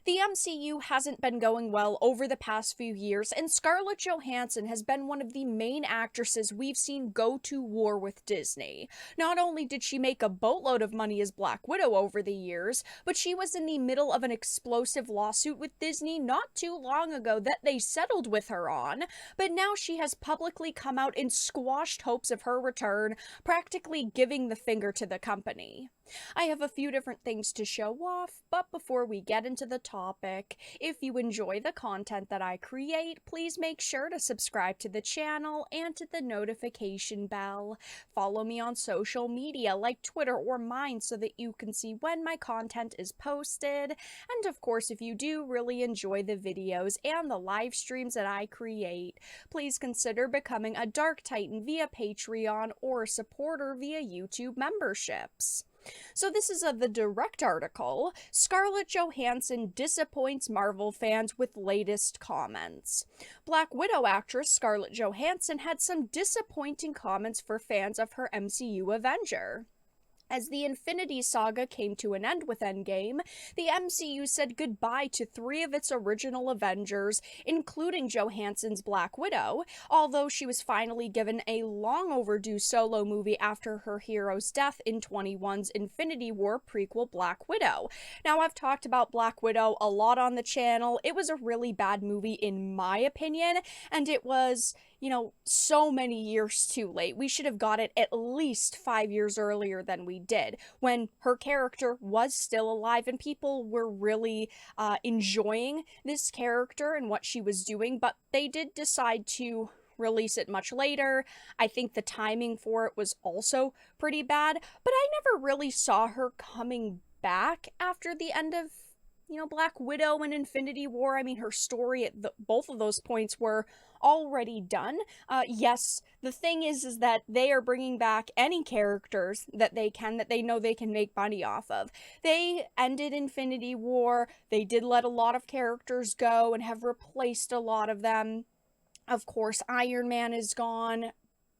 The MCU hasn't been going well over the past few years, and Scarlett Johansson has been one of the main actresses we've seen go to war with Disney. Not only did she make a boatload of money as Black Widow over the years, but she was in the middle of an explosive lawsuit with Disney not too long ago that they settled with her on, but now she has publicly come out and squashed hopes of her return, practically giving the finger to the company. I have a few different things to show off, but before we get into the topic, if you enjoy the content that I create, please make sure to subscribe to the channel and to the notification bell. Follow me on social media like Twitter or mine so that you can see when my content is posted. And of course, if you do really enjoy the videos and the live streams that I create, please consider becoming a Dark Titan via Patreon or a supporter via YouTube memberships. So this is the direct article. Scarlett Johansson disappoints Marvel fans with latest comments. Black Widow actress Scarlett Johansson had some disappointing comments for fans of her MCU Avenger. As the Infinity Saga came to an end with Endgame, the MCU said goodbye to 3 of its original Avengers, including Johansson's Black Widow, although she was finally given a long overdue solo movie after her hero's death in 2021's Infinity War prequel Black Widow. Now, I've talked about Black Widow a lot on the channel. It was a really bad movie in my opinion, and it was, so many years too late. We should have got it at least 5 years earlier than we did, when her character was still alive and people were really enjoying this character and what she was doing, but they did decide to release it much later. I think the timing for it was also pretty bad, but I never really saw her coming back after the end of Black Widow and Infinity War. I mean, her story at both of those points were already done. Yes, the thing is that they are bringing back any characters that they know they can make money off of. They ended Infinity War. They did let a lot of characters go and have replaced a lot of them. Of course, Iron Man is gone.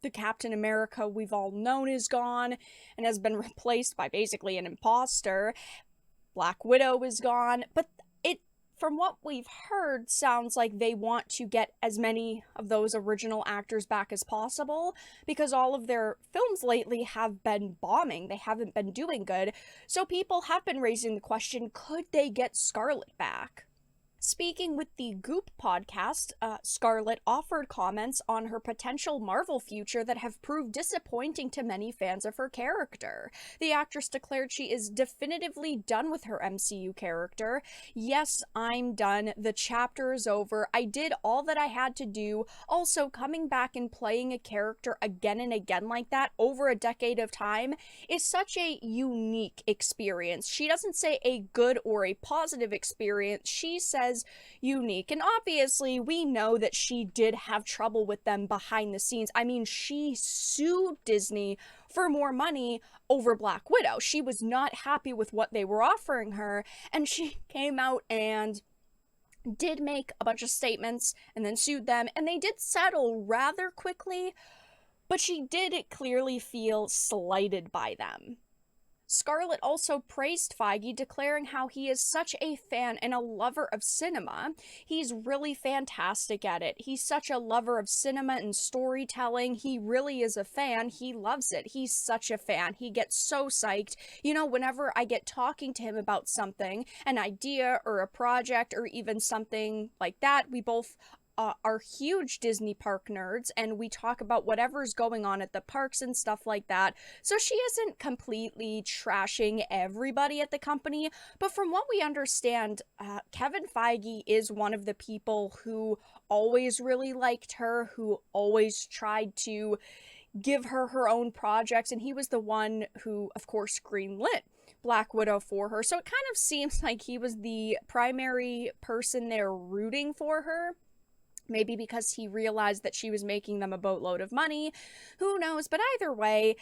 The Captain America we've all known is gone and has been replaced by basically an imposter. Black Widow is gone, but it, from what we've heard, sounds like they want to get as many of those original actors back as possible, because all of their films lately have been bombing. They haven't been doing good, so people have been raising the question, could they get Scarlett back? Speaking with the Goop podcast, Scarlett offered comments on her potential Marvel future that have proved disappointing to many fans of her character. The actress declared she is definitively done with her MCU character. "Yes, I'm done. The chapter is over. I did all that I had to do." Also, coming back and playing a character again and again like that over a decade of time is such a unique experience. She doesn't say a good or a positive experience. She says unique, and obviously we know that she did have trouble with them behind the scenes. I mean, she sued Disney for more money over Black Widow. She was not happy with what they were offering her, and she came out and did make a bunch of statements and then sued them, and they did settle rather quickly, but she did clearly feel slighted by them. Scarlett also praised Feige, declaring how he is such a fan and a lover of cinema. He's really fantastic at it. He's such a lover of cinema and storytelling. He really is a fan. He loves it. He's such a fan. He gets so psyched. Whenever I get talking to him about something, an idea or a project or even something like that, we both are huge Disney park nerds, and we talk about whatever's going on at the parks and stuff like that. So she isn't completely trashing everybody at the company, but from what we understand, Kevin Feige is one of the people who always really liked her, who always tried to give her her own projects, and he was the one who, of course, greenlit Black Widow for her. So it kind of seems like he was the primary person there rooting for her. Maybe because he realized that she was making them a boatload of money. Who knows? But either way,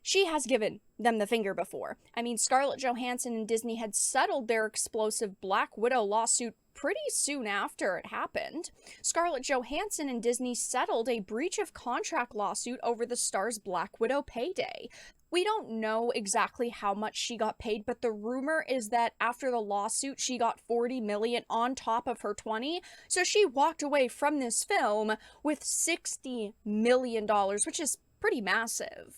She has given them the finger before. I mean, Scarlett Johansson and Disney had settled their explosive Black Widow lawsuit pretty soon after it happened. Scarlett Johansson and Disney settled a breach of contract lawsuit over the star's Black Widow payday. We don't know exactly how much she got paid, but the rumor is that after the lawsuit, she got 40 million on top of her 20. So she walked away from this film with $60 million, which is pretty massive.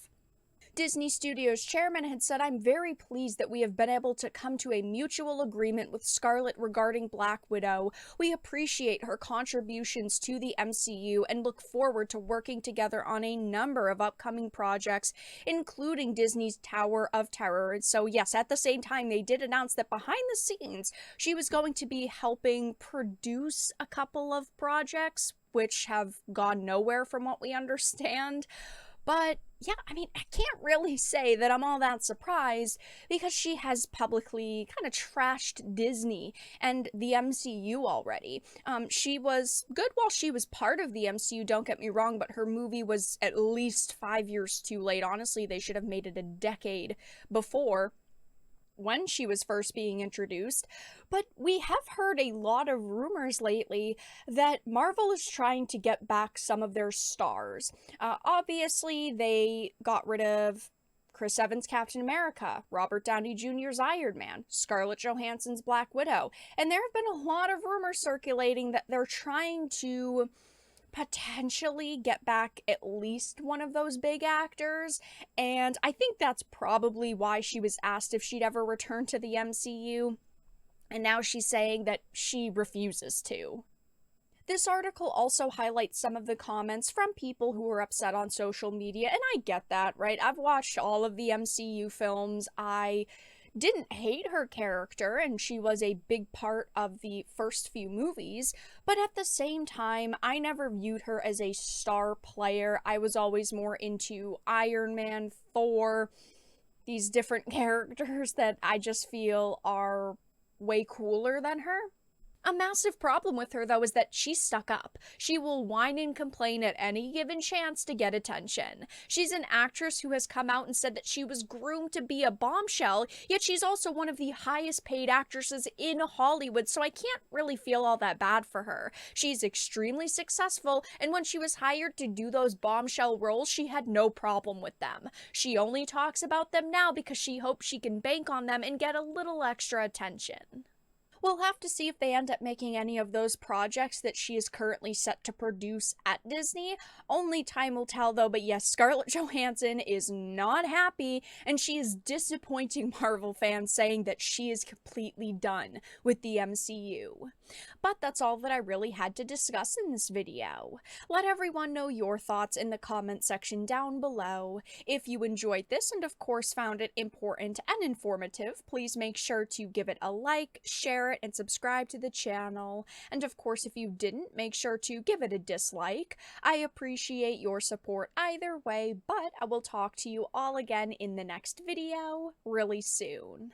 Disney Studios chairman had said, "I'm very pleased that we have been able to come to a mutual agreement with Scarlett regarding Black Widow. We appreciate her contributions to the MCU and look forward to working together on a number of upcoming projects, including Disney's Tower of Terror." And so, yes, at the same time, they did announce that behind the scenes, she was going to be helping produce a couple of projects, which have gone nowhere from what we understand. But yeah, I mean, I can't really say that I'm all that surprised because she has publicly kind of trashed Disney and the MCU already. She was good while she was part of the MCU, don't get me wrong, but her movie was at least 5 years too late. Honestly, they should have made it a decade before when she was first being introduced. But we have heard a lot of rumors lately that Marvel is trying to get back some of their stars. Obviously, they got rid of Chris Evans' Captain America, Robert Downey Jr.'s Iron Man, Scarlett Johansson's Black Widow, and there have been a lot of rumors circulating that they're trying to potentially get back at least one of those big actors, and I think that's probably why she was asked if she'd ever return to the MCU, and now she's saying that she refuses to. This article also highlights some of the comments from people who were upset on social media, and I get that, right? I've watched all of the MCU films. I didn't hate her character, and she was a big part of the first few movies, but at the same time, I never viewed her as a star player. I was always more into Iron Man, Thor, these different characters that I just feel are way cooler than her. A massive problem with her, though, is that she's stuck up. She will whine and complain at any given chance to get attention. She's an actress who has come out and said that she was groomed to be a bombshell, yet she's also one of the highest paid actresses in Hollywood, so I can't really feel all that bad for her. She's extremely successful, and when she was hired to do those bombshell roles, she had no problem with them. She only talks about them now because she hopes she can bank on them and get a little extra attention. We'll have to see if they end up making any of those projects that she is currently set to produce at Disney. Only time will tell, though, but yes, Scarlett Johansson is not happy, and she is disappointing Marvel fans, saying that she is completely done with the MCU. But that's all that I really had to discuss in this video. Let everyone know your thoughts in the comment section down below. If you enjoyed this and of course found it important and informative, please make sure to give it a like, share it, and subscribe to the channel. And of course, if you didn't, make sure to give it a dislike. I appreciate your support either way, but I will talk to you all again in the next video really soon.